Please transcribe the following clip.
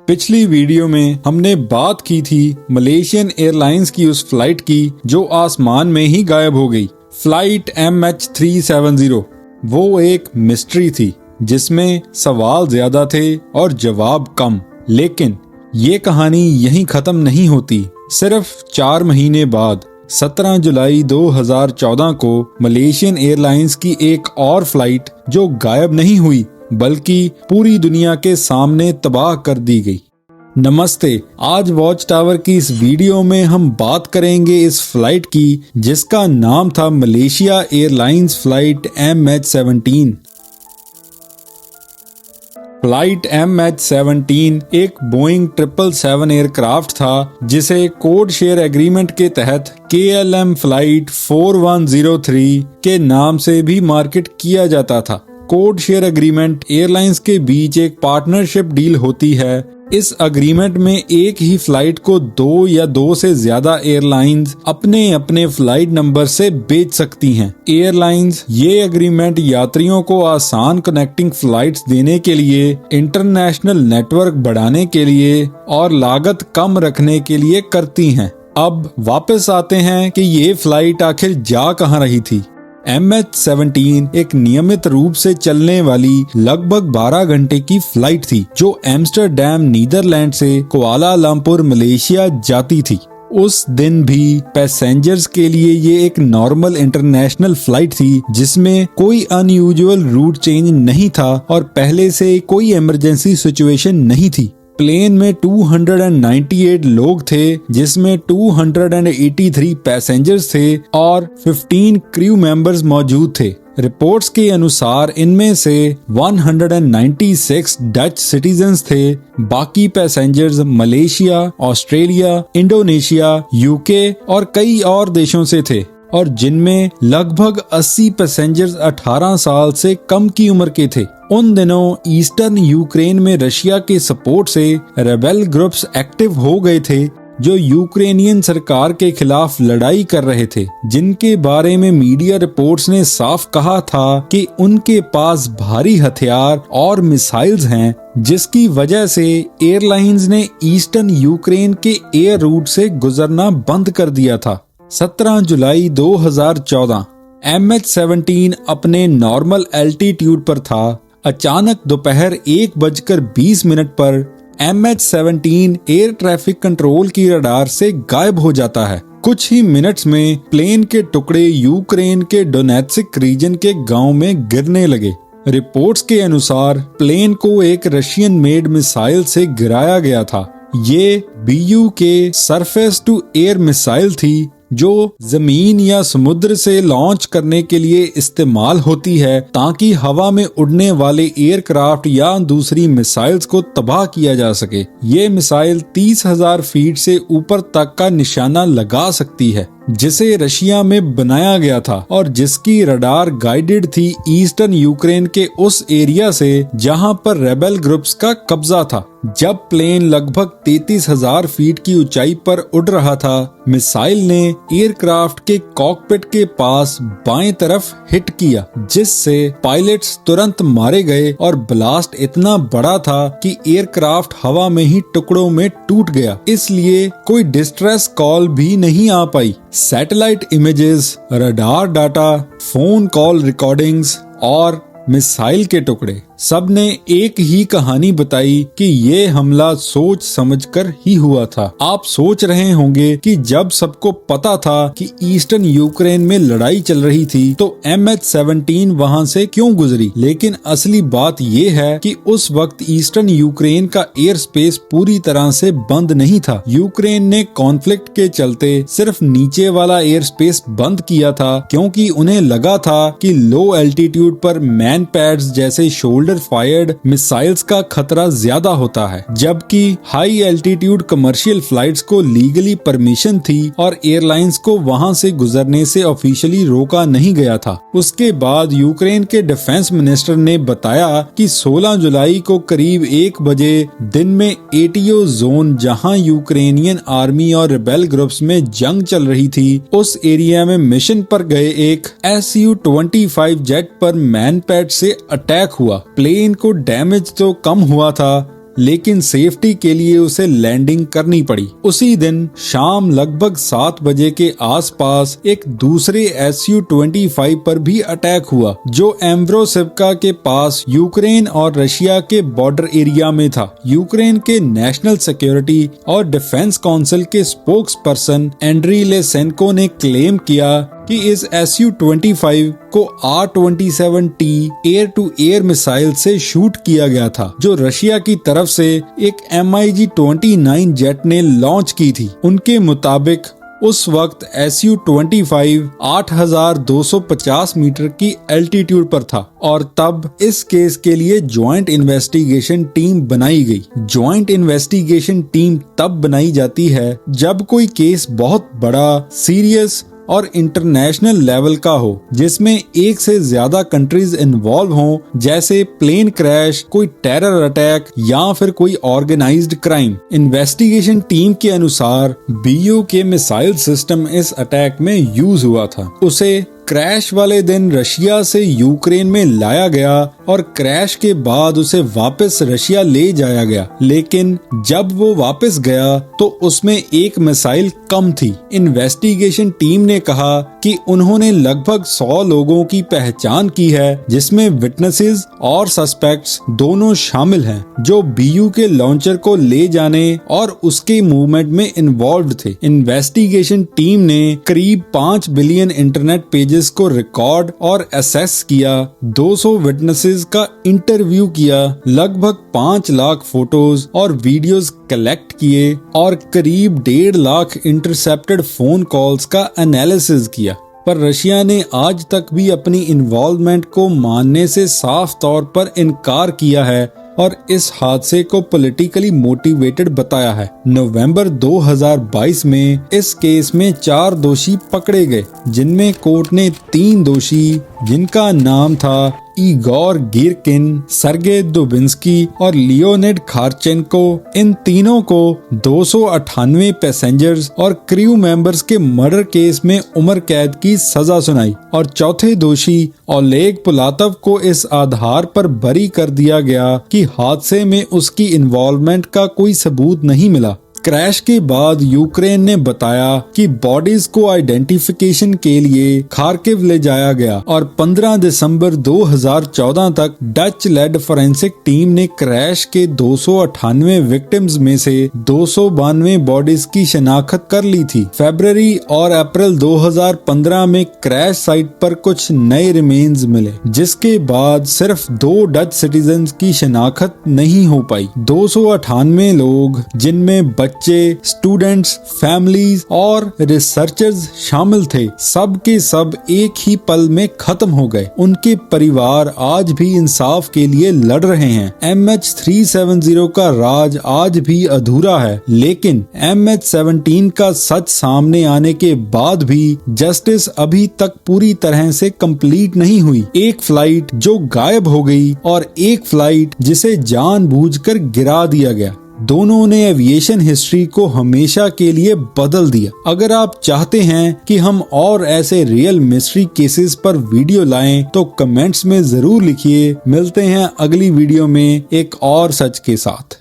पिछली वीडियो में हमने बात की थी मलेशियन एयरलाइंस की उस फ्लाइट की जो आसमान में ही गायब हो गई। फ्लाइट MH370 वो एक मिस्ट्री थी जिसमें सवाल ज्यादा थे और जवाब कम। लेकिन ये कहानी यहीं खत्म नहीं होती। सिर्फ 4 महीने बाद 17 जुलाई 2014 को मलेशियन एयरलाइंस की एक और फ्लाइट जो गायब नहीं हुई बल्कि पूरी दुनिया के सामने तबाह कर दी गई। नमस्ते, आज वॉच टावर की इस वीडियो में हम बात करेंगे इस फ्लाइट की जिसका नाम था Malaysia airlines flight MH17। Flight MH17 एक बोइंग 777 एयरक्राफ्ट था जिसे कोड शेयर एग्रीमेंट के तहत KLM फ्लाइट 4103 के नाम से भी मार्केट किया जाता था। कोड शेयर एग्रीमेंट एयरलाइंस के बीच एक पार्टनरशिप डील होती है। इस एग्रीमेंट में एक ही फ्लाइट को 2 या 2 से ज्यादा एयरलाइंस अपने अपने फ्लाइट नंबर से बेच सकती हैं। एयरलाइंस ये एग्रीमेंट यात्रियों को आसान कनेक्टिंग फ्लाइट्स देने के लिए, इंटरनेशनल नेटवर्क बढ़ाने के लिए और लागत कम रखने के लिए करती हैं। अब वापस आते हैं कि ये फ्लाइट आखिर जा कहां रही थी। MH17 एक नियमित रूप से चलने वाली लगभग 12 घंटे की फ्लाइट थी जो एम्स्टर्डम नीदरलैंड से कुआलालंपुर मलेशिया जाती थी। उस दिन भी पैसेंजर्स के लिए ये एक नॉर्मल इंटरनेशनल फ्लाइट थी जिसमें कोई अनयूजुअल रूट चेंज नहीं था और पहले से कोई इमरजेंसी सिचुएशन नहीं थी। प्लेन में 298 लोग थे जिसमें 283 पैसेंजर्स थे और 15 क्रू मेंबर्स मौजूद थे। रिपोर्ट्स के अनुसार इनमें से 196 डच सिटीजन्स थे। बाकी passengers Malaysia, Australia, Indonesia, UK और कई और देशों से थे और जिनमें लगभग 80 पैसेंजर्स 18 साल से कम की उम्र के थे। उन दिनों ईस्टर्न यूक्रेन में रशिया के सपोर्ट से रेबेल ग्रुप्स एक्टिव हो गए थे जो यूक्रेनियन सरकार के खिलाफ लड़ाई कर रहे थे, जिनके बारे में मीडिया रिपोर्ट्स ने साफ कहा था कि उनके पास भारी हथियार और मिसाइल्स हैं, जिसकी वजह से एयरलाइंस ने ईस्टर्न यूक्रेन के एयर रूट से गुजरना बंद कर दिया था। 17 जुलाई 2014 MH17 अपने नॉर्मल एल्टीट्यूड पर था। अचानक दोपहर 1:20 पर MH17 एयर ट्रैफिक कंट्रोल की रडार से गायब हो जाता है। कुछ ही मिनट्स में प्लेन के टुकड़े यूक्रेन के डोनेत्स्क रीजन के गांव में गिरने लगे। रिपोर्ट्स के अनुसार प्लेन को एक रशियन मेड मिसाइल से गिराया गया था। ये BU के सरफेस टू एयर मिसाइल थी जो जमीन या समुद्र से लॉन्च करने के लिए इस्तेमाल होती है ताकि हवा में उड़ने वाले एयरक्राफ्ट या दूसरी मिसाइल्स को तबाह किया जा सके। ये मिसाइल 30,000 फीट से ऊपर तक का निशाना लगा सकती है, जिसे रशिया में बनाया गया था और जिसकी रडार गाइडेड थी ईस्टर्न यूक्रेन के उस एरिया से जहां पर रेबेल ग्रुप्स का कब्जा था। जब प्लेन लगभग 33,000 फीट की ऊंचाई पर उड़ रहा था, मिसाइल ने एयरक्राफ्ट के कॉकपिट के पास बाएं तरफ हिट किया, जिससे पायलट्स तुरंत मारे गए और ब्लास्ट इतना बड़ा था कि एयरक्राफ्ट हवा में ही टुकड़ों में टूट गया। इसलिए कोई डिस्ट्रेस कॉल भी नहीं आ पाई। Satellite images, radar data, phone call recordings और मिसाइल के टुकड़े सबने एक ही कहानी बताई कि ये हमला सोच समझकर ही हुआ था। आप सोच रहे होंगे कि जब सबको पता था कि ईस्टर्न यूक्रेन में लड़ाई चल रही थी तो MH17 वहां से क्यों गुजरी? लेकिन असली बात ये है कि उस वक्त ईस्टर्न यूक्रेन का एयर स्पेस पूरी तरह से बंद नहीं था। यूक्रेन ने कॉन्फ्लिक्ट के चलते सिर्फ नीचे वाला एयर स्पेस बंद किया था क्योंकि उन्हें लगा था कि लो एल्टीट्यूड पर मैन पैड्स जैसे शोल्डर फायर्ड मिसाइल्स का खतरा ज्यादा होता है, जबकि हाई एल्टीट्यूड कमर्शियल फ्लाइट्स को लीगली परमिशन थी और एयरलाइंस को वहां से गुजरने से ऑफिशियली रोका नहीं गया था। उसके बाद यूक्रेन के डिफेंस मिनिस्टर ने बताया कि 16 जुलाई को करीब 1 बजे दिन में ATO जोन, जहां यूक्रेनियन आर्मी और रिबेल ग्रुप्स में जंग चल रही थी, उस एरिया में मिशन पर गए एक Su-25 जेट पर मैनपैड से अटैक हुआ। प्लेन को डैमेज तो कम हुआ था लेकिन सेफ्टी के लिए उसे लैंडिंग करनी पड़ी। उसी दिन शाम लगभग 7 बजे के आसपास एक दूसरे Su-25 पर भी अटैक हुआ जो एम्ब्रोसिवका के पास यूक्रेन और रशिया के बॉर्डर एरिया में था। यूक्रेन के नेशनल सिक्योरिटी और डिफेंस काउंसिल के स्पोक्स पर्सन एंड्री लेसेंको ने क्लेम किया कि इस Su-25 को R-27T air to air missile से शूट किया गया था जो रशिया की तरफ से एक MiG-29 जेट ने लॉन्च की थी। उनके मुताबिक उस वक्त Su-25 8,250 मीटर की एल्टीट्यूड पर था और तब इस केस के लिए ज्वाइंट इन्वेस्टिगेशन टीम बनाई गई। ज्वाइंट इन्वेस्टिगेशन टीम तब बनाई जाती है जब कोई केस बहुत बड़ा, सीरियस और इंटरनेशनल लेवल का हो, जिसमें एक से ज्यादा कंट्रीज इन्वॉल्व हों, जैसे प्लेन क्रैश, कोई टेरर अटैक या फिर कोई ऑर्गेनाइज्ड क्राइम। इन्वेस्टिगेशन टीम के अनुसार BU के मिसाइल सिस्टम इस अटैक में यूज हुआ था। उसे क्रैश वाले दिन रशिया से यूक्रेन में लाया गया और क्रैश के बाद उसे वापस रशिया ले जाया गया, लेकिन जब वो वापस गया तो उसमें एक मिसाइल कम थी। इन्वेस्टिगेशन टीम ने कहा कि उन्होंने लगभग 100 लोगों की पहचान की है, जिसमें विटनेसेस और सस्पेक्ट्स दोनों शामिल हैं, जो BU के लॉन्चर को ले जाने और उसके मूवमेंट में इन्वॉल्व थे। इन्वेस्टिगेशन टीम ने करीब 5 बिलियन इंटरनेट पेजेस को रिकॉर्ड और असेस किया, 200 विटनेसेस का इंटरव्यू किया, लगभग 5 लाख फोटोज और वीडियोस कलेक्ट किए और करीब 1.5 लाख इंटरसेप्टेड फोन कॉल्स का एनालिसिस किया। पर रशिया ने आज तक भी अपनी इन्वॉल्वमेंट को मानने से साफ तौर पर इनकार किया है और इस हादसे को पॉलिटिकली मोटिवेटेड बताया है। नवंबर 2022 में इस केस में 4 दोषी पकड़े गए, जिनमें कोर्ट ने 3 दोषी, जिनका नाम था इगोर गिरकिन, सर्गे दुबिंस्की और लियोनिड खारचेंको, इन तीनों को 298 पैसेंजर्स और क्रू मेंबर्स के मर्डर केस में उम्र कैद की सजा सुनाई और चौथे दोषी ओलेग पुलातव को इस आधार पर बरी कर दिया गया कि हादसे में उसकी इन्वॉल्वमेंट का कोई सबूत नहीं मिला। क्रैश के बाद यूक्रेन ने बताया कि बॉडीज को आइडेंटिफिकेशन के लिए खार्किव ले जाया गया और 15 दिसंबर 2014 तक डच लेड फोरेंसिक टीम ने क्रैश के 298 विक्टिम्स में से 292 बॉडीज की शनाख्त कर ली थी। फरवरी और अप्रैल 2015 में क्रैश साइट पर कुछ नए रिमेन्स मिले, जिसके बाद सिर्फ 2 डच सिटीजन्स की शनाख्त नहीं हो पाई। 298 लोग, जिनमें बच्चे, स्टूडेंट्स, फैमिलीज और रिसर्चर्स शामिल थे, सब के सब एक ही पल में खत्म हो गए। उनके परिवार आज भी इंसाफ के लिए लड़ रहे हैं। MH370 का राज आज भी अधूरा है, लेकिन MH17 का सच सामने आने के बाद भी जस्टिस अभी तक पूरी तरह से कंप्लीट नहीं हुई। एक फ्लाइट जो गायब हो गई और एक फ्लाइट जिसे जानबूझकर गिरा दिया गया, दोनों ने एविएशन हिस्ट्री को हमेशा के लिए बदल दिया। अगर आप चाहते हैं कि हम और ऐसे रियल मिस्ट्री केसेस पर वीडियो लाएं तो कमेंट्स में जरूर लिखिए। मिलते हैं अगली वीडियो में एक और सच के साथ।